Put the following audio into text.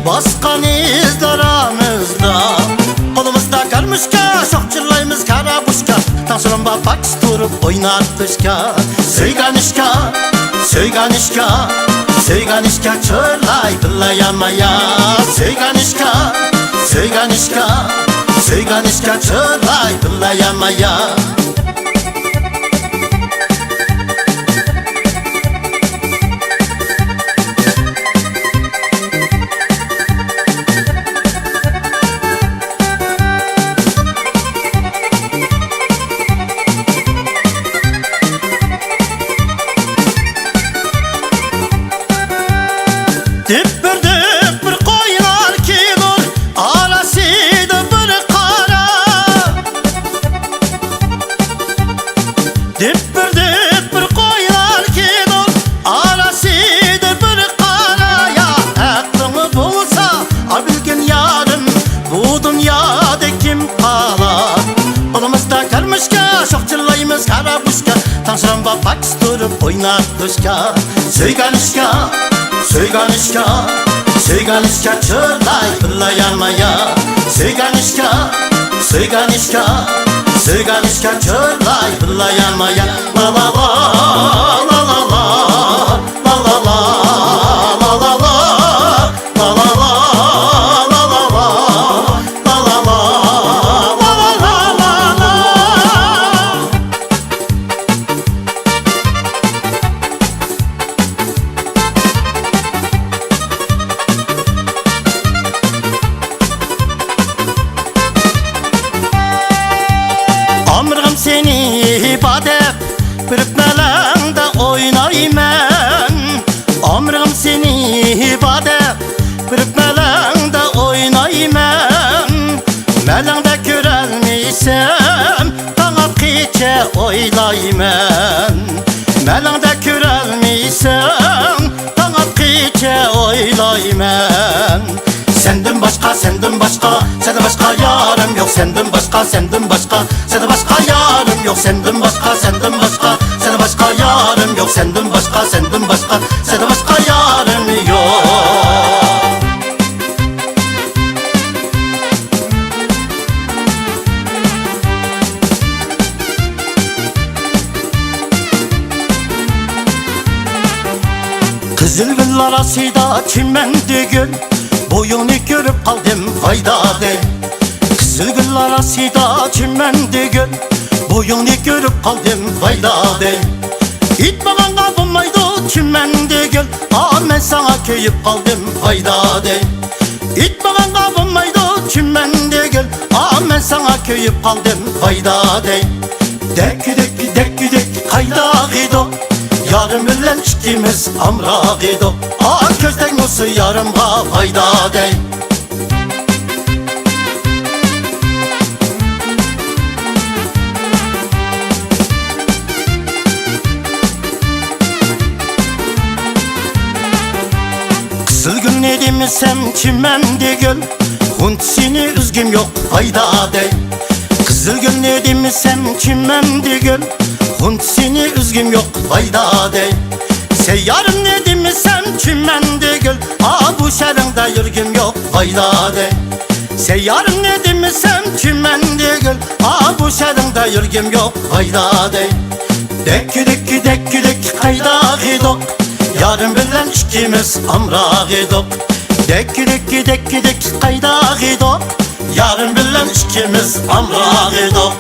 Baskan izler aramızda. Kolumuzda karmışka, çok çırlayımız kara buşka. Taşırımba faks durup oynatışka. Söyganışka, söyganışka, söyganışka çırlay bılayamaya. Söyganışka, söyganışka, söyganışka çırlay bılayamaya. Düppür düppür koylar kilur, arasıydı bir kara. Düppür düppür koylar kilur, arasıydı bir kara. Ya aklımı bulsa abilgin yarım, bu dünyada kim kalar? Kolumuzda karmışka, çok çırlayımız kara buşka. Tanrıma faks durup oynatışka. Söyganışka, söyganışka, söyganışka çırlay bılayamaya. Söyganışka, söyganışka, söyganışka çırlay bılayamaya. La la la, la la la, la la la, la la la, la la la, la la la, la la la, la la la. Ömrüm seni ibadet Pürüpmelende oynaymen. Ömrüm seni ibadet Pürüpmelende oynaymen. Melende körelmiysem Tanap kiçe oylaymen. Melende körelmiysem Tanap kiçe oylaymen. Senden başka, senden başka, senden başka yarım yok. Senden başka, senden başka, senden başka yarım yok. Senden başka, senden başka, senden başka yarım yok. Senden başka, senden başka, senden başka yarım yok. Kızıl gül arasıyla çimendi gül, boyunu görüp kaldım fayda değil. Kızıl gül arasıyla çimendi gül, boyunu görüp kaldım fayda değil. İt bağın kabınmaydı çimendi gül, ben sana köyüp kaldım fayda değil. İt bağın kabınmaydı çimendi gül, ben sana köyüp kaldım fayda değil. Dekki dekki dekki dekki kayda gido, yarım bilen ikimiz amra gido. Közden olsa yarımga fayda değil. Kızıl gül ne demesem çimendi gül, huntsini üzgüm yok fayda değil. Kızıl gül ne demesem çimendi gül, huntsini üzgüm yok fayda değil. Seyyarım ne demesem çimendi gül, bu şerinde yürgüm yok fayda değil. Seyyarım ne demesem çimendi gül, bu şerinde yürgüm yok fayda değil. Dekki dekki dekki dekki kayda gidok, yarım bilen ikimiz amra gidok. Dekki dekki dekki dekki kayda gidok, yarım bilen ikimiz amra gidok.